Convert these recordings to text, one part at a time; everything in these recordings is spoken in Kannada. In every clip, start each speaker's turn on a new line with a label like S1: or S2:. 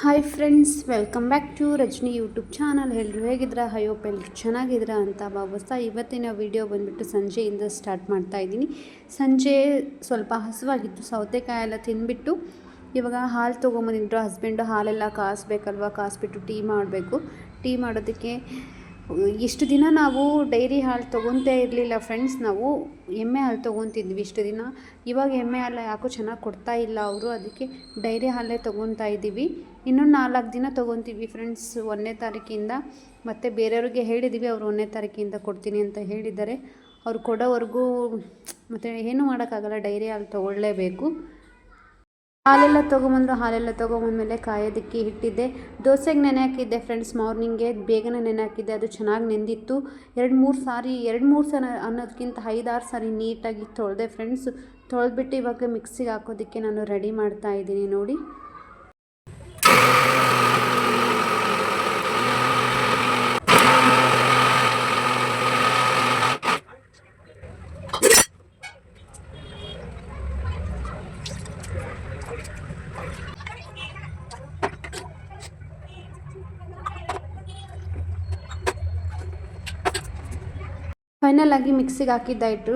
S1: Hi friends, welcome back to Rajani YouTube channel. ಎಲ್ಲರೂ ಹೇಗಿದ್ದೀರಾ? ಹೋಪ್ ಎಲ್ಲರೂ ಚೆನ್ನಾಗಿದ್ದೀರಾ ಅಂತ ಭಾವಿಸ್ತಾ ಇವತ್ತಿನ ವಿಡಿಯೋ ಬಂದುಬಿಟ್ಟು ಸಂಜೆಯಿಂದ ಸ್ಟಾರ್ಟ್ ಮಾಡ್ತಾ ಇದ್ದೀನಿ. ಸಂಜೆ ಸ್ವಲ್ಪ ಹಸುವಾಗಿತ್ತು, ಸೌತೆಕಾಯಿ ಎಲ್ಲ ತಿಂದುಬಿಟ್ಟು ಇವಾಗ ಹಾಲು ತೊಗೊಂಬಂದಿದ್ರು ಹಸ್ಬೆಂಡು. ಹಾಲೆಲ್ಲ ಕಾಯಿಸ್ಬೇಕಲ್ವ, ಕಾಯಿಸ್ಬಿಟ್ಟು ಟೀ ಮಾಡಬೇಕು. ಟೀ ಮಾಡೋದಕ್ಕೆ ಇಷ್ಟು ದಿನ ನಾವು ಡೈರಿ ಹಾಲು ತೊಗೊತೇ ಇರಲಿಲ್ಲ ಫ್ರೆಂಡ್ಸ್. ನಾವು ಎಮ್ಮೆ ಹಾಲು ತೊಗೊತಿದ್ವಿ ಇಷ್ಟು ದಿನ. ಇವಾಗ ಎಮ್ಮೆ ಹಾಲು ಯಾಕೋ ಚೆನ್ನಾಗಿ ಕೊಡ್ತಾ ಇಲ್ಲ ಅವರು, ಅದಕ್ಕೆ ಡೈರಿ ಹಾಲೇ ತೊಗೊತಾ ಇದ್ದೀವಿ. ಇನ್ನೊಂದು 4 ದಿನ ತೊಗೊತೀವಿ ಫ್ರೆಂಡ್ಸ್, 1ನೇ ತಾರೀಕಿಂದ. ಮತ್ತು ಬೇರೆಯವ್ರಿಗೆ ಹೇಳಿದ್ದೀವಿ, ಅವರು 1ನೇ ತಾರೀಕಿಂದ ಕೊಡ್ತೀನಿ ಅಂತ ಹೇಳಿದ್ದಾರೆ. ಅವ್ರು ಕೊಡೋವರೆಗೂ ಮತ್ತು ಏನೂ ಮಾಡೋಕ್ಕಾಗಲ್ಲ, ಡೈರಿ ಹಾಲು ತೊಗೊಳ್ಳೇಬೇಕು. ಹಾಲೆಲ್ಲ ತೊಗೊಂಬಂದಮೇಲೆ ಕಾಯೋದಕ್ಕೆ ಇಟ್ಟಿದ್ದೆ. ದೋಸೆಗೆ ನೆನೆ ಹಾಕಿದ್ದೆ ಫ್ರೆಂಡ್ಸ್. ಮಾರ್ನಿಂಗ್ಗೆ ಬೇಗನೆ ನೆನೆ ಹಾಕಿದ್ದೆ, ಅದು ಚೆನ್ನಾಗಿ ನೆಂದಿತ್ತು. 2-3 ಸಲ ಅನ್ನೋದಕ್ಕಿಂತ 5-6 ಸಾರಿ ನೀಟಾಗಿ ತೊಳೆದೆ ಫ್ರೆಂಡ್ಸ್. ತೊಳೆದ್ಬಿಟ್ಟು ಇವಾಗ ಮಿಕ್ಸಿಗೆ ಹಾಕೋದಕ್ಕೆ ನಾನು ರೆಡಿ ಮಾಡ್ತಾ ಇದ್ದೀನಿ ನೋಡಿ. ಫೈನಲ್ ಆಗಿ ಮಿಕ್ಸಿಗೆ ಹಾಕಿದ್ದಾಯಿತು.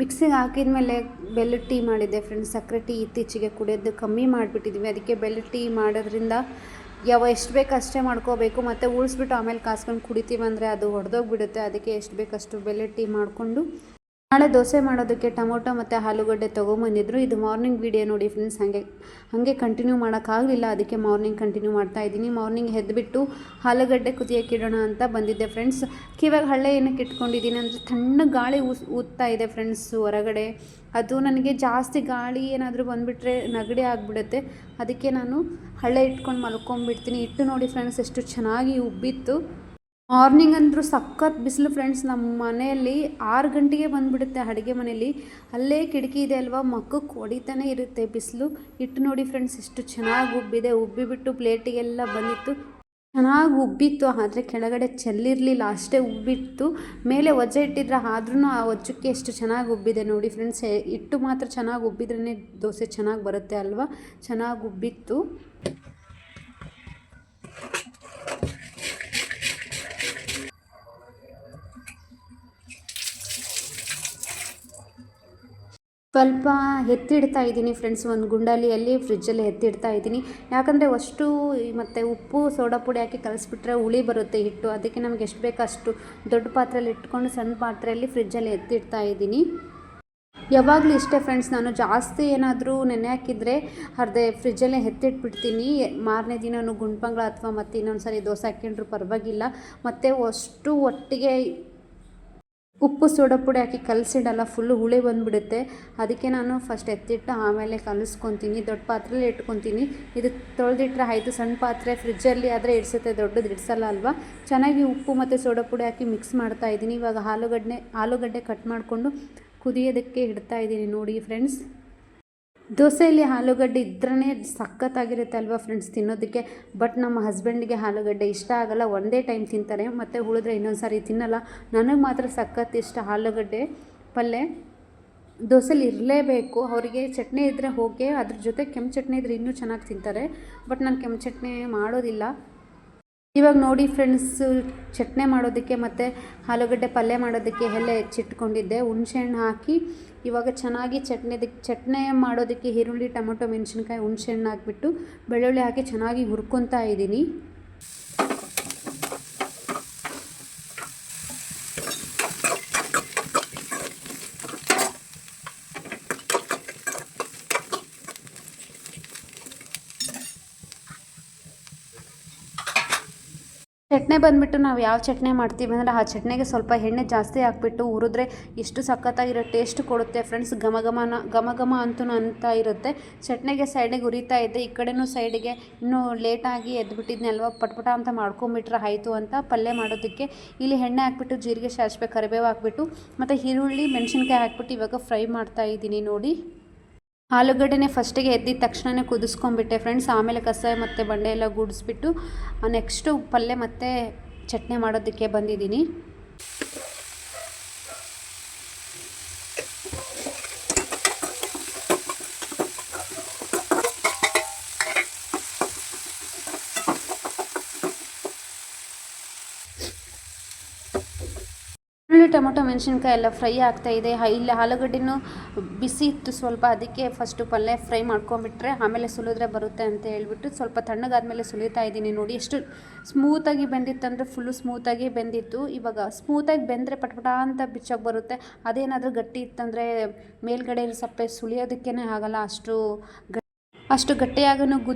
S1: ಮಿಕ್ಸಿಗೆ ಹಾಕಿದ್ಮೇಲೆ ಬೆಲ್ಲದ ಟೀ ಮಾಡಿದ್ದೆ ಫ್ರೆಂಡ್ಸ್. ಸಕ್ಕರೆ ಟೀ ಇತ್ತೀಚೆಗೆ ಕುಡಿಯೋದು ಕಮ್ಮಿ ಮಾಡಿಬಿಟ್ಟಿದ್ವಿ, ಅದಕ್ಕೆ ಬೆಲ್ಲದ ಟೀ ಮಾಡೋದ್ರಿಂದ ಎಷ್ಟು ಬೇಕು ಅಷ್ಟೇ ಮಾಡ್ಕೋಬೇಕು. ಮತ್ತು ಉಳಿಸ್ಬಿಟ್ಟು ಆಮೇಲೆ ಕಾಸ್ಕೊಂಡು ಕುಡಿತೀವಂದರೆ ಅದು ಹೊಡೆದೋಗ್ಬಿಡುತ್ತೆ. ಅದಕ್ಕೆ ಎಷ್ಟು ಬೇಕಷ್ಟು ಬೆಲ್ಲದ ಟೀ ಮಾಡಿಕೊಂಡು ನಾಳೆ ದೋಸೆ ಮಾಡೋದಕ್ಕೆ ಟೊಮೊಟೊ ಮತ್ತು ಆಲೂಗಡ್ಡೆ ತೊಗೊಂಬಂದಿದ್ರು. ಇದು ಮಾರ್ನಿಂಗ್ ವೀಡಿಯೋ ನೋಡಿ ಫ್ರೆಂಡ್ಸ್. ಹಾಗೆ ಕಂಟಿನ್ಯೂ ಮಾಡೋಕ್ಕಾಗಲಿಲ್ಲ, ಅದಕ್ಕೆ ಮಾರ್ನಿಂಗ್ ಕಂಟಿನ್ಯೂ ಮಾಡ್ತಾಯಿದ್ದೀನಿ. ಮಾರ್ನಿಂಗ್ ಎದ್ದುಬಿಟ್ಟು ಆಲೂಗಡ್ಡೆ ಕುದಿಯೋಕೆ ಇಡೋಣ ಅಂತ ಬಂದಿದ್ದೆ ಫ್ರೆಂಡ್ಸ್. ಕಿವಾಗ ಹಳ್ಳೆ ಏನಕ್ಕೆ ಇಟ್ಕೊಂಡಿದ್ದೀನಿ ಅಂದರೆ ತಣ್ಣಗೆ ಗಾಳಿ ಊದ್ತಾ ಇದೆ ಫ್ರೆಂಡ್ಸ್ ಹೊರಗಡೆ. ಅದು ನನಗೆ ಜಾಸ್ತಿ ಗಾಳಿ ಏನಾದರೂ ಬಂದುಬಿಟ್ರೆ ನೆಗಡಿ ಆಗಿಬಿಡುತ್ತೆ. ಅದಕ್ಕೆ ನಾನು ಹಳ್ಳೆ ಇಟ್ಕೊಂಡು ಮಲ್ಕೊಂಡ್ಬಿಡ್ತೀನಿ. ಇಟ್ಟು ನೋಡಿ ಫ್ರೆಂಡ್ಸ್ ಎಷ್ಟು ಚೆನ್ನಾಗಿ ಉಬ್ಬಿತ್ತು. ಮಾರ್ನಿಂಗ್ ಅಂದರೂ ಸಖತ್ ಬಿಸಿಲು ಫ್ರೆಂಡ್ಸ್. ನಮ್ಮ ಮನೆಯಲ್ಲಿ 6 ಗಂಟೆಗೆ ಬಂದುಬಿಡುತ್ತೆ ಅಡುಗೆ ಮನೆಯಲ್ಲಿ. ಅಲ್ಲೇ ಕಿಟಕಿ ಇದೆ ಅಲ್ವಾ, ಮಕ್ಕಕ್ಕೆ ಹೊಡಿತಾನೆ ಇರುತ್ತೆ ಬಿಸಿಲು. ಇಟ್ಟು ನೋಡಿ ಫ್ರೆಂಡ್ಸ್ ಎಷ್ಟು ಚೆನ್ನಾಗಿ ಉಬ್ಬಿದೆ. ಉಬ್ಬಿಬಿಟ್ಟು ಪ್ಲೇಟಿಗೆಲ್ಲ ಬಂದಿತ್ತು, ಚೆನ್ನಾಗಿ ಉಬ್ಬಿತ್ತು. ಆದರೆ ಕೆಳಗಡೆ ಚೆಲ್ಲಿರಲಿಲ್ಲ, ಅಷ್ಟೇ ಉಬ್ಬಿತ್ತು. ಮೇಲೆ ಒಜ್ಜೆ ಇಟ್ಟಿದ್ರೆ ಆದ್ರೂ ಆ ಒಜ್ಜಕ್ಕೆ ಎಷ್ಟು ಚೆನ್ನಾಗಿ ಉಬ್ಬಿದೆ ನೋಡಿ ಫ್ರೆಂಡ್ಸ್. ಇಟ್ಟು ಮಾತ್ರ ಚೆನ್ನಾಗಿ ಉಬ್ಬಿದ್ರೇ ದೋಸೆ ಚೆನ್ನಾಗಿ ಬರುತ್ತೆ ಅಲ್ವಾ. ಚೆನ್ನಾಗಿ ಉಬ್ಬಿತ್ತು. ಸ್ವಲ್ಪ ಎತ್ತಿಡ್ತಾ ಇದ್ದೀನಿ ಫ್ರೆಂಡ್ಸ್, ಒಂದು ಗುಂಡಾಲಿಯಲ್ಲಿ ಫ್ರಿಜ್ಜಲ್ಲಿ ಎತ್ತಿಡ್ತಾ ಇದ್ದೀನಿ. ಯಾಕಂದರೆ ಅಷ್ಟು ಮತ್ತು ಉಪ್ಪು ಸೋಡಾ ಪುಡಿ ಹಾಕಿ ಕಲಿಸ್ಬಿಟ್ರೆ ಹುಳಿ ಬರುತ್ತೆ ಹಿಟ್ಟು. ಅದಕ್ಕೆ ನಮ್ಗೆ ಎಷ್ಟು ಬೇಕೋ ಅಷ್ಟು ದೊಡ್ಡ ಪಾತ್ರೆಯಲ್ಲಿ ಇಟ್ಕೊಂಡು ಸಣ್ಣ ಪಾತ್ರೆಯಲ್ಲಿ ಫ್ರಿಜ್ಜಲ್ಲಿ ಎತ್ತಿಡ್ತಾ ಇದ್ದೀನಿ. ಯಾವಾಗಲೂ ಇಷ್ಟೇ ಫ್ರೆಂಡ್ಸ್, ನಾನು ಜಾಸ್ತಿ ಏನಾದರೂ ನೆನೆ ಹಾಕಿದರೆ ಅರ್ಧ ಫ್ರಿಜ್ಜಲ್ಲೇ ಎತ್ತಿಟ್ಬಿಡ್ತೀನಿ. ಮಾರನೇ ದಿನವೂ ಗುಂಡ್ಪಂಗ್ಳ ಅಥವಾ ಮತ್ತು ಇನ್ನೊಂದು ಸಾರಿ ದೋಸೆ ಹಾಕ್ಕೊಂಡ್ರೂ ಪರವಾಗಿಲ್ಲ. ಮತ್ತು ಅಷ್ಟು ಒಟ್ಟಿಗೆ ಉಪ್ಪು ಸೋಡಾ ಪುಡಿ ಹಾಕಿ ಕಲಸಿಡಲ್ಲ, ಫುಲ್ಲು ಹುಳಿ ಬಂದುಬಿಡುತ್ತೆ. ಅದಕ್ಕೆ ನಾನು ಫಸ್ಟ್ ಎತ್ತಿಟ್ಟು ಆಮೇಲೆ ಕಲಿಸ್ಕೊತೀನಿ, ದೊಡ್ಡ ಪಾತ್ರೆಯಲ್ಲಿ ಇಟ್ಕೊತೀನಿ. ಇದು ತೊಳೆದಿಟ್ರೆ ಆಯಿತು. ಸಣ್ಣ ಪಾತ್ರೆ ಫ್ರಿಜ್ಜಲ್ಲಿ ಆದರೆ ಇಡಿಸುತ್ತೆ, ದೊಡ್ಡದು ಇಡಿಸಲ್ಲ ಅಲ್ವಾ. ಚೆನ್ನಾಗಿ ಉಪ್ಪು ಮತ್ತು ಸೋಡಾ ಪುಡಿ ಹಾಕಿ ಮಿಕ್ಸ್ ಮಾಡ್ತಾಯಿದ್ದೀನಿ. ಇವಾಗ ಆಲೂಗಡ್ಡೆ ಕಟ್ ಮಾಡಿಕೊಂಡು ಕುದಿಯೋದಕ್ಕೆ ಇಡ್ತಾ ಇದ್ದೀನಿ ನೋಡಿ ಫ್ರೆಂಡ್ಸ್. ದೋಸೆಯಲ್ಲಿ ಆಲೂಗಡ್ಡೆ ಇದ್ರೇ ಸಖತ್ತಾಗಿರುತ್ತೆ ಅಲ್ವಾ ಫ್ರೆಂಡ್ಸ್ ತಿನ್ನೋದಕ್ಕೆ. ಬಟ್ ನಮ್ಮ ಹಸ್ಬೆಂಡಿಗೆ ಆಲೂಗಡ್ಡೆ ಇಷ್ಟ ಆಗಲ್ಲ, ಒಂದೇ ಟೈಮ್ ತಿಂತಾರೆ, ಮತ್ತು ಉಳಿದ್ರೆ ಇನ್ನೊಂದು ಸಾರಿ ತಿನ್ನಲ್ಲ. ನನಗೆ ಮಾತ್ರ ಸಖತ್ ಇಷ್ಟ ಆಲೂಗಡ್ಡೆ ಪಲ್ಯ. ದೋಸೆಲಿ ಇರಲೇಬೇಕು. ಅವರಿಗೆ ಚಟ್ನಿ ಇದ್ದರೆ ಓಕೆ, ಅದ್ರ ಜೊತೆ ಕೆಂಪು ಚಟ್ನಿ ಇದ್ದರೆ ಇನ್ನೂ ಚೆನ್ನಾಗಿ ತಿಂತಾರೆ. ಬಟ್ ನಾನು ಕೆಂಪು ಚಟ್ನಿ ಮಾಡೋದಿಲ್ಲ. ಇವಾಗ ನೋಡಿ ಫ್ರೆಂಡ್ಸ್, ಚಟ್ನಿ ಮಾಡೋದಕ್ಕೆ ಮತ್ತು ಆಲೂಗಡ್ಡೆ ಪಲ್ಯ ಮಾಡೋದಕ್ಕೆ ಎಲ್ಲ ಹೆಚ್ಚಿಟ್ಕೊಂಡಿದ್ದೆ. ಹುಣಸೆಹಣ್ಣು ಹಾಕಿ ಇವಾಗ ಚೆನ್ನಾಗಿ ಚಟ್ನಿ ಮಾಡೋದಕ್ಕೆ ಈರುಳ್ಳಿ, ಟೊಮೊಟೊ, ಮೆಣಸಿನ್ಕಾಯಿ, ಹುಣಸೆಹಣ್ಣು ಹಾಕಿಬಿಟ್ಟು ಬೆಳ್ಳುಳ್ಳಿ ಹಾಕಿ ಚೆನ್ನಾಗಿ ಹುರ್ಕೊತಾ ಇದ್ದೀನಿ. ಚಟ್ನಿ ಬಂದುಬಿಟ್ಟು ನಾವು ಯಾವ ಚಟ್ನಿ ಮಾಡ್ತೀವಿ ಅಂದರೆ ಆ ಚಟ್ನಿಗೆ ಸ್ವಲ್ಪ ಎಣ್ಣೆ ಜಾಸ್ತಿ ಹಾಕ್ಬಿಟ್ಟು ಹುರಿದ್ರೆ ಎಷ್ಟು ಸಖತ್ತಾಗಿರೋ ಟೇಸ್ಟ್ ಕೊಡುತ್ತೆ ಫ್ರೆಂಡ್ಸ್. ಘಮ ಅಂತ ಇರುತ್ತೆ. ಚಟ್ನಿಗೆ ಸೈಡಿಗೆ ಹುರಿತಾ ಇದ್ದೆ, ಈ ಕಡೆನೂ ಸೈಡಿಗೆ ಇನ್ನೂ ಲೇಟಾಗಿ ಎದ್ಬಿಟ್ಟಿದ್ನಲ್ವ, ಪಟ್ಪಟ ಅಂತ ಮಾಡ್ಕೊಂಬಿಟ್ರೆ ಆಯಿತು ಅಂತ ಪಲ್ಯ ಮಾಡೋದಕ್ಕೆ ಇಲ್ಲಿ ಎಣ್ಣೆ ಹಾಕ್ಬಿಟ್ಟು ಜೀರಿಗೆ, ಸಾಸಿವೆ, ಕರಿಬೇವು ಹಾಕ್ಬಿಟ್ಟು ಮತ್ತು ಈರುಳ್ಳಿ, ಮೆಣಸಿನ್ಕಾಯಿ ಹಾಕ್ಬಿಟ್ಟು ಇವಾಗ ಫ್ರೈ ಮಾಡ್ತಾ ಇದ್ದೀನಿ ನೋಡಿ. ಆಲೂಗಡ್ಡೆನೇ ಫಸ್ಟಿಗೆ ಎದ್ದಿದ ತಕ್ಷಣವೇ ಕುದಿಸ್ಕೊಂಡ್ಬಿಟ್ಟೆ ಫ್ರೆಂಡ್ಸ್. ಆಮೇಲೆ ಕಸ ಮತ್ತು ಬಂಡೆ ಎಲ್ಲ ಗುಡಿಸ್ಬಿಟ್ಟು ನೆಕ್ಸ್ಟು ಪಲ್ಯ ಮತ್ತು ಚಟ್ನಿ ಮಾಡೋದಕ್ಕೆ ಬಂದಿದ್ದೀನಿ. ಈರುಳ್ಳಿ ಟೊಮೊಟೊ ಮೆಣಸಿನ್ಕಾಯಿ ಎಲ್ಲ ಫ್ರೈ ಆಗ್ತಾಯಿದೆ. ಇಲ್ಲಿ ಆಲೂಗಡ್ಡೆನೂ ಬಿಸಿ ಇತ್ತು ಸ್ವಲ್ಪ, ಅದಕ್ಕೆ ಫಸ್ಟು ಪಲ್ಯ ಫ್ರೈ ಮಾಡ್ಕೊಂಬಿಟ್ರೆ ಆಮೇಲೆ ಸುಲಿದ್ರೆ ಬರುತ್ತೆ ಅಂತ ಹೇಳ್ಬಿಟ್ಟು ಸ್ವಲ್ಪ ತಣ್ಣಗಾದ್ಮೇಲೆ ಸುಲಿತಾ ಇದ್ದೀನಿ. ನೋಡಿ ಎಷ್ಟು ಸ್ಮೂತಾಗಿ ಬೆಂದಿತ್ತಂದರೆ ಫುಲ್ಲು ಸ್ಮೂತಾಗಿ ಬೆಂದಿತ್ತು. ಇವಾಗ ಸ್ಮೂತಾಗಿ ಬೆಂದರೆ ಪಟಪಟ ಅಂತ ಬಿಚ್ಚೋಗಿ ಬರುತ್ತೆ. ಅದೇನಾದರೂ ಗಟ್ಟಿ ಇತ್ತಂದರೆ ಮೇಲ್ಗಡೆ ಸಪ್ಪೆ ಸುಲಿಯೋದಕ್ಕೇ ಆಗಲ್ಲ. ಅಷ್ಟು ಗಟ್ಟಿಯಾಗೂ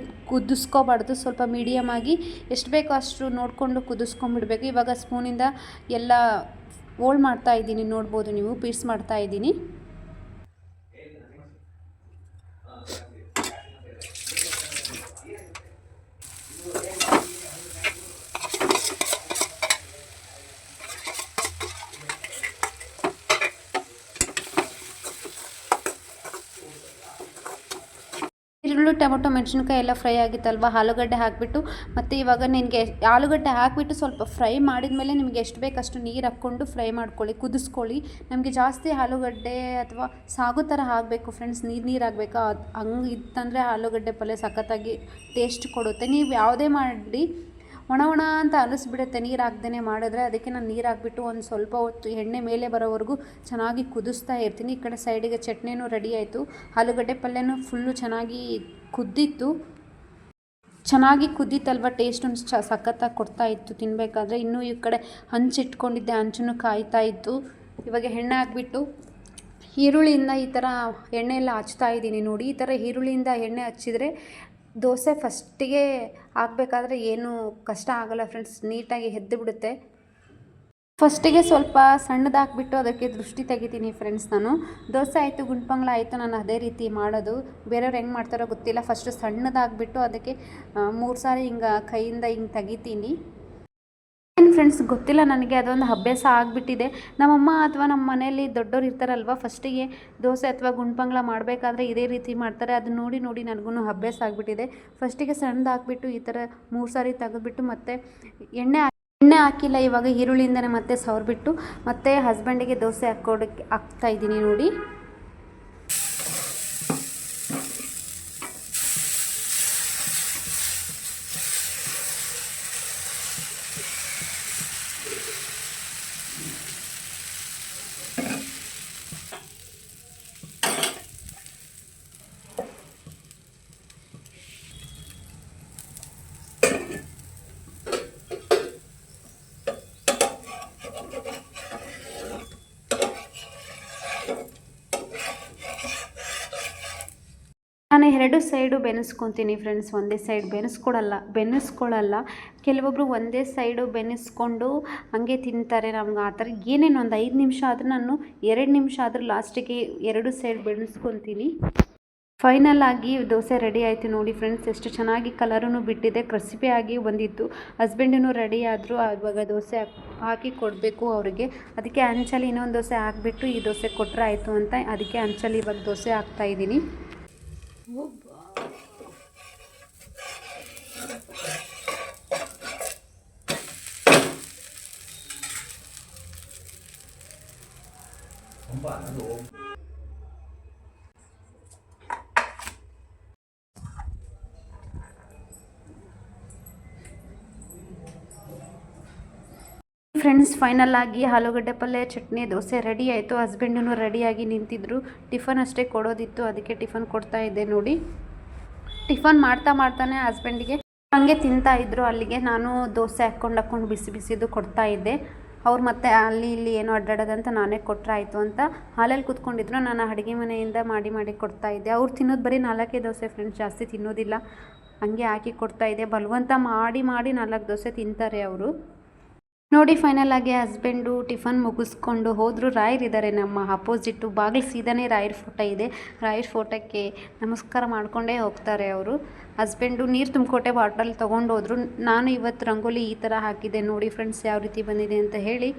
S1: ಕುದಿಸ್ಕೋಬಾರ್ದು. ಸ್ವಲ್ಪ ಮೀಡಿಯಮ್ ಆಗಿ ಎಷ್ಟು ಬೇಕೋ ಅಷ್ಟು ನೋಡಿಕೊಂಡು ಕುದಿಸ್ಕೊಂಡ್ಬಿಡ್ಬೇಕು. ಇವಾಗ ಸ್ಪೂನಿಂದ ಎಲ್ಲ ಹೋಳು ಮಾಡ್ತಾ ಇದ್ದೀನಿ, ನೋಡ್ಬೋದು ನೀವು, ಪೀಸ್ ಮಾಡ್ತಾ ಇದ್ದೀನಿ. ಈರುಳ್ಳಿ ಟೊಮೊಟೊ ಮೆಣಸಿನ್ಕಾಯಿ ಎಲ್ಲ ಫ್ರೈ ಆಗಿತ್ತಲ್ವ, ಆಲೂಗಡ್ಡೆ ಹಾಕಿಬಿಟ್ಟು ಮತ್ತು ಇವಾಗ ನಿನಗೆ ಆಲೂಗಡ್ಡೆ ಹಾಕಿಬಿಟ್ಟು ಸ್ವಲ್ಪ ಫ್ರೈ ಮಾಡಿದ್ಮೇಲೆ ನಿಮಗೆ ಎಷ್ಟು ಬೇಕಷ್ಟು ನೀರು ಹಾಕ್ಕೊಂಡು ಫ್ರೈ ಮಾಡ್ಕೊಳ್ಳಿ, ಕುದಿಸ್ಕೊಳ್ಳಿ. ನಮಗೆ ಜಾಸ್ತಿ ಆಲೂಗಡ್ಡೆ ಅಥವಾ ಸಾಗು ಥರ ಆಗಬೇಕು ಫ್ರೆಂಡ್ಸ್, ನೀರು ಆಗಬೇಕು. ಹಂಗೆ ಇತ್ತಂದರೆ ಆಲೂಗಡ್ಡೆ ಪಲ್ಯ ಸಖತ್ತಾಗಿ ಟೇಸ್ಟ್ ಕೊಡುತ್ತೆ. ನೀವು ಯಾವುದೇ ಮಾಡಿ ಒಣ ಅಂತ ಅನ್ನಿಸ್ಬಿಡುತ್ತೆ ನೀರು ಹಾಕ್ದೇ ಮಾಡಿದ್ರೆ. ಅದಕ್ಕೆ ನಾನು ನೀರು ಹಾಕ್ಬಿಟ್ಟು ಒಂದು ಸ್ವಲ್ಪ ಹೊತ್ತು ಎಣ್ಣೆ ಮೇಲೆ ಬರೋವರೆಗೂ ಚೆನ್ನಾಗಿ ಕುದಿಸ್ತಾ ಇರ್ತೀನಿ. ಈ ಕಡೆ ಸೈಡಿಗೆ ಚಟ್ನಿನೂ ರೆಡಿ ಆಯಿತು. ಆಲೂಗಡ್ಡೆ ಪಲ್ಯನೂ ಫುಲ್ಲು ಚೆನ್ನಾಗಿ ಕುದ್ದಿತ್ತು. ಚೆನ್ನಾಗಿ ಕುದ್ದಿತ್ತಲ್ವ, ಟೇಸ್ಟನ್ನು ಸಖತ್ತಾಗಿ ಕೊಡ್ತಾ ಇತ್ತು ತಿನ್ನಬೇಕಾದ್ರೆ. ಇನ್ನೂ ಈ ಕಡೆ ಹಂಚಿಟ್ಕೊಂಡಿದ್ದೆ, ಹಂಚನ್ನು ಕಾಯ್ತಾ ಇತ್ತು. ಇವಾಗ ಎಣ್ಣೆ ಹಾಕ್ಬಿಟ್ಟು ಈರುಳ್ಳಿಯಿಂದ ಈ ಥರ ಎಣ್ಣೆ ಎಲ್ಲ ಹಚ್ತಾ ಇದ್ದೀನಿ. ನೋಡಿ, ಈ ಥರ ಈರುಳ್ಳಿಯಿಂದ ಎಣ್ಣೆ ಹಚ್ಚಿದರೆ ದೋಸೆ ಫಸ್ಟಿಗೆ ಹಾಕಬೇಕಾದ್ರೆ ಏನೂ ಕಷ್ಟ ಆಗೋಲ್ಲ ಫ್ರೆಂಡ್ಸ್, ನೀಟಾಗಿ ಎದ್ದು ಬಿಡುತ್ತೆ. ಫಸ್ಟಿಗೆ ಸ್ವಲ್ಪ ಸಣ್ಣದಾಕ್ಬಿಟ್ಟು ಅದಕ್ಕೆ ದೃಷ್ಟಿ ತೆಗಿತೀನಿ ಫ್ರೆಂಡ್ಸ್. ನಾನು ದೋಸೆ ಆಯಿತು, ಗುಂಡ್ಪಂಗ್ಳ ಆಯಿತು, ನಾನು ಅದೇ ರೀತಿ ಮಾಡೋದು. ಬೇರೆಯವ್ರು ಹೆಂಗೆ ಮಾಡ್ತಾರೋ ಗೊತ್ತಿಲ್ಲ. ಫಸ್ಟು ಸಣ್ಣದಾಕ್ಬಿಟ್ಟು ಅದಕ್ಕೆ 3 ಸಾರಿ ಹಿಂಗೆ ಕೈಯಿಂದ ಹಿಂಗೆ ತೆಗಿತೀನಿ. ಫ್ರೆಂಡ್ಸ್ ಗೊತ್ತಿಲ್ಲ ನನಗೆ, ಅದೊಂದು ಅಭ್ಯಾಸ ಆಗಿಬಿಟ್ಟಿದೆ. ನಮ್ಮಮ್ಮ ಅಥವಾ ನಮ್ಮ ಮನೆಯಲ್ಲಿ ದೊಡ್ಡೋರು ಇರ್ತಾರಲ್ವ, ಫಸ್ಟಿಗೆ ದೋಸೆ ಅಥವಾ ಗುಂಡ್ಪಂಗ್ಳ ಮಾಡಬೇಕಾದ್ರೆ ಇದೇ ರೀತಿ ಮಾಡ್ತಾರೆ. ಅದು ನೋಡಿ ನನಗೂ ಅಭ್ಯಾಸ ಆಗಿಬಿಟ್ಟಿದೆ. ಫಸ್ಟಿಗೆ ಸಣ್ಣದು ಹಾಕ್ಬಿಟ್ಟು ಈ ಥರ 3 ಸಾರಿ ತೆಗೆದ್ಬಿಟ್ಟು ಮತ್ತೆ ಎಣ್ಣೆ ಹಾಕಿಲ್ಲ. ಇವಾಗ ಈರುಳ್ಳಿಯಿಂದನೇ ಮತ್ತೆ ಸವರ್ಬಿಟ್ಟು ಮತ್ತೆ ಹಸ್ಬೆಂಡಿಗೆ ದೋಸೆ ಹಾಕ್ತಾಯಿದ್ದೀನಿ ನೋಡಿ. ನಾನು 2 ಸೈಡು ಬೆನೆಸ್ಕೊತೀನಿ ಫ್ರೆಂಡ್ಸ್, ಒಂದೇ ಸೈಡ್ ಬೆನೆಸ್ಕೊಳ್ಳಲ್ಲ. ಕೆಲವೊಬ್ಬರು ಒಂದೇ ಸೈಡು ಬೆನೆಸ್ಕೊಂಡು ಹಾಗೆ ತಿಂತಾರೆ. ನಮ್ಗೆ ಆ ಥರ ಏನೇನು ಒಂದು 5 ನಿಮಿಷ ಆದರೂ ನಾನು 2 ನಿಮಿಷ ಆದರೂ ಲಾಸ್ಟಿಗೆ 2 ಸೈಡ್ ಬೆನೆಸ್ಕೊತೀನಿ. ಫೈನಲ್ ಆಗಿ ದೋಸೆ ರೆಡಿ ಆಯಿತು ನೋಡಿ ಫ್ರೆಂಡ್ಸ್. ಎಷ್ಟು ಚೆನ್ನಾಗಿ ಕಲರೂ ಬಿಟ್ಟಿದೆ, ಕ್ರಿಸ್ಪಿಯಾಗಿ ಬಂದಿತ್ತು. ಹಸ್ಬೆಂಡೂ ರೆಡಿ ಆದರು. ಇವಾಗ ದೋಸೆ ಹಾಕಿ ಕೊಡಬೇಕು ಅವರಿಗೆ. ಅದಕ್ಕೆ ಹಂಚಲ್ಲಿ ಇನ್ನೊಂದು ದೋಸೆ ಹಾಕ್ಬಿಟ್ಟು ಈ ದೋಸೆ ಕೊಟ್ಟರೆ ಆಯಿತು ಅಂತ, ಅದಕ್ಕೆ ಹಂಚಲ್ಲಿ ಇವಾಗ ದೋಸೆ ಹಾಕ್ತಾಯಿದ್ದೀನಿ. ಫ್ರೆಂಡ್ಸ್ ಫೈನಲ್ ಆಗಿ ಆಲೂಗಡ್ಡೆ ಪಲ್ಯ, ಚಟ್ನಿ, ದೋಸೆ ರೆಡಿ ಆಯಿತು. ಹಸ್ಬೆಂಡೂ ರೆಡಿಯಾಗಿ ನಿಂತಿದ್ರು. ಟಿಫನ್ ಅಷ್ಟೇ ಕೊಡೋದಿತ್ತು, ಅದಕ್ಕೆ ಟಿಫನ್ ಕೊಡ್ತಾ ಇದ್ದೆ ನೋಡಿ. ಟಿಫನ್ ಮಾಡ್ತಾನೆ ಹಸ್ಬೆಂಡಿಗೆ ಹಾಗೆ ತಿಂತಾಯಿದ್ರು. ಅಲ್ಲಿಗೆ ನಾನು ದೋಸೆ ಹಾಕ್ಕೊಂಡು ಬಿಸಿದು ಕೊಡ್ತಾ ಇದ್ದೆ. ಅವ್ರು ಮತ್ತೆ ಅಲ್ಲಿ ಇಲ್ಲಿ ಏನೋ ಅಡ್ಡಾಡೋದಂತ ನಾನೇ ಕೊಟ್ಟರೆ ಆಯಿತು ಅಂತ ಹಾಲಲ್ಲಿ ಕೂತ್ಕೊಂಡಿದ್ರು. ನಾನು ಅಡುಗೆ ಮನೆಯಿಂದ ಮಾಡಿ ಕೊಡ್ತಾ ಇದ್ದೆ. ಅವ್ರು ತಿನ್ನೋದು ಬರೀ 4 ದೋಸೆ ಫ್ರೆಂಡ್ಸ್, ಜಾಸ್ತಿ ತಿನ್ನೋದಿಲ್ಲ. ಹಂಗೆ ಹಾಕಿ ಕೊಡ್ತಾಯಿದ್ದೆ. ಬಲವಂತ ಮಾಡಿ 4 ದೋಸೆ ತಿಂತಾರೆ ಅವರು ನೋಡಿ. ಫೈನಲ್ ಆಗಿ ಹಸ್ಬೆಂಡು ಟಿಫನ್ ಮುಗಿಸ್ಕೊಂಡು ಹೋದರು. ರಾಯರಿದ್ದಾರೆ ನಮ್ಮ ಅಪೋಸಿಟ್ಟು, ಬಾಗಿಲು ಸೀದಾನೇ ರಾಯರ ಫೋಟೋ ಇದೆ. ರಾಯರ ಫೋಟೋಕ್ಕೆ ನಮಸ್ಕಾರ ಮಾಡಿಕೊಂಡೇ ಹೋಗ್ತಾರೆ ಅವರು. ಹಸ್ಬೆಂಡು ನೀರು ತುಂಬಿಕೊಟ್ಟೆ ಬಾಟಲ್ ತೊಗೊಂಡು ಹೋದರು. ನಾನು ಇವತ್ತು ರಂಗೋಲಿ ಈ ಥರ ಹಾಕಿದ್ದೆ ನೋಡಿ ಫ್ರೆಂಡ್ಸ್, ಯಾವ ರೀತಿ ಬಂದಿದೆ ಅಂತ ಹೇಳಿ.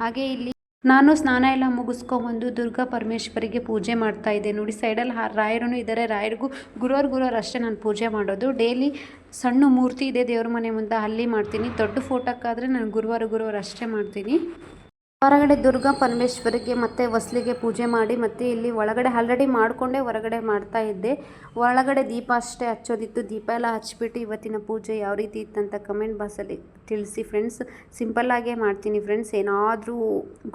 S1: ಹಾಗೆ ಇಲ್ಲಿ ನಾನು ಸ್ನಾನ ಎಲ್ಲ ಮುಗಿಸ್ಕೊಂಬಂದು ದುರ್ಗಾ ಪರಮೇಶ್ವರಿಗೆ ಪೂಜೆ ಮಾಡ್ತಾಯಿದ್ದೆ ನೋಡಿ. ಸೈಡಲ್ಲಿ ರಾಯರೂ ಇದ್ದಾರೆ. ರಾಯರಿಗೂ ಗುರುವಾರ ಅಷ್ಟೇ ನಾನು ಪೂಜೆ ಮಾಡೋದು. ಡೈಲಿ ಸಣ್ಣ ಮೂರ್ತಿ ಇದೆ ದೇವ್ರ ಮನೆ ಮುಂದೆ, ಅಲ್ಲಿ ಮಾಡ್ತೀನಿ. ದೊಡ್ಡ ಫೋಟೋಕ್ಕಾದರೆ ನಾನು ಗುರುವಾರ ಅಷ್ಟೇ ಮಾಡ್ತೀನಿ. ಹೊರಗಡೆ ದುರ್ಗಾ ಪರಮೇಶ್ವರಿಗೆ ಮತ್ತು ಹೊಸ್ಲಿಗೆ ಪೂಜೆ ಮಾಡಿ ಮತ್ತು ಇಲ್ಲಿ ಒಳಗಡೆ ಆಲ್ರೆಡಿ ಮಾಡಿಕೊಂಡೆ ಹೊರಗಡೆ ಮಾಡ್ತಾ ಇದ್ದೆ. ಒಳಗಡೆ ದೀಪ ಅಷ್ಟೇ ಹಚ್ಚೋದಿತ್ತು. ದೀಪ ಎಲ್ಲ ಹಚ್ಬಿಟ್ಟು ಇವತ್ತಿನ ಪೂಜೆ ಯಾವ ರೀತಿ ಇತ್ತಂತ ಕಮೆಂಟ್ ಬಾಕ್ಸಲ್ಲಿ ತಿಳಿಸಿ ಫ್ರೆಂಡ್ಸ್. ಸಿಂಪಲ್ಲಾಗೇ ಮಾಡ್ತೀನಿ ಫ್ರೆಂಡ್ಸ್. ಏನಾದರೂ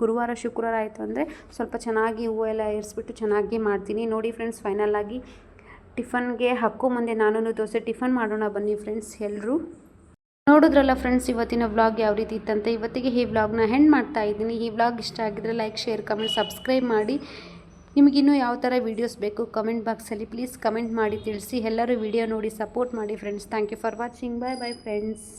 S1: ಗುರುವಾರ ಶುಕ್ರವಾರ ಆಯಿತು ಅಂದರೆ ಸ್ವಲ್ಪ ಚೆನ್ನಾಗಿ ಹೂವು ಎಲ್ಲ ಏರಿಸ್ಬಿಟ್ಟು ಚೆನ್ನಾಗಿ ಮಾಡ್ತೀನಿ. ನೋಡಿ ಫ್ರೆಂಡ್ಸ್, ಫೈನಲ್ಲಾಗಿ ಟಿಫನ್ಗೆ ಹಕ್ಕು ಮುಂದೆ ನಾನು ದೋಸೆ ಟಿಫನ್ ಮಾಡೋಣ ಬನ್ನಿ ಫ್ರೆಂಡ್ಸ್ ಎಲ್ಲರೂ. ನೋಡಿದ್ರಲ್ಲ ಫ್ರೆಂಡ್ಸ್ ಇವತ್ತಿನ ವ್ಲಾಗ್ ಯಾವ ರೀತಿ ಇತ್ತಂತ. ಇವತ್ತಿಗೆ ಈ ವ್ಲಾಗ್ನ ಎಂಡ್ ಮಾಡ್ತಾ ಇದ್ದೀನಿ. ಈ ವ್ಲಾಗ್ ಇಷ್ಟ ಆಗಿದ್ರೆ ಲೈಕ್, ಶೇರ್, ಕಮೆಂಟ್, ಸಬ್ಸ್ಕ್ರೈಬ್ ಮಾಡಿ. ನಿಮಗಿನ್ನೂ ಯಾವ ಥರ ವೀಡಿಯೋಸ್ ಬೇಕು ಕಮೆಂಟ್ ಬಾಕ್ಸಲ್ಲಿ ಪ್ಲೀಸ್ ಕಮೆಂಟ್ ಮಾಡಿ ತಿಳಿಸಿ. ಎಲ್ಲರೂ ವಿಡಿಯೋ ನೋಡಿ ಸಪೋರ್ಟ್ ಮಾಡಿ friends. Thank you for watching. Bye bye friends.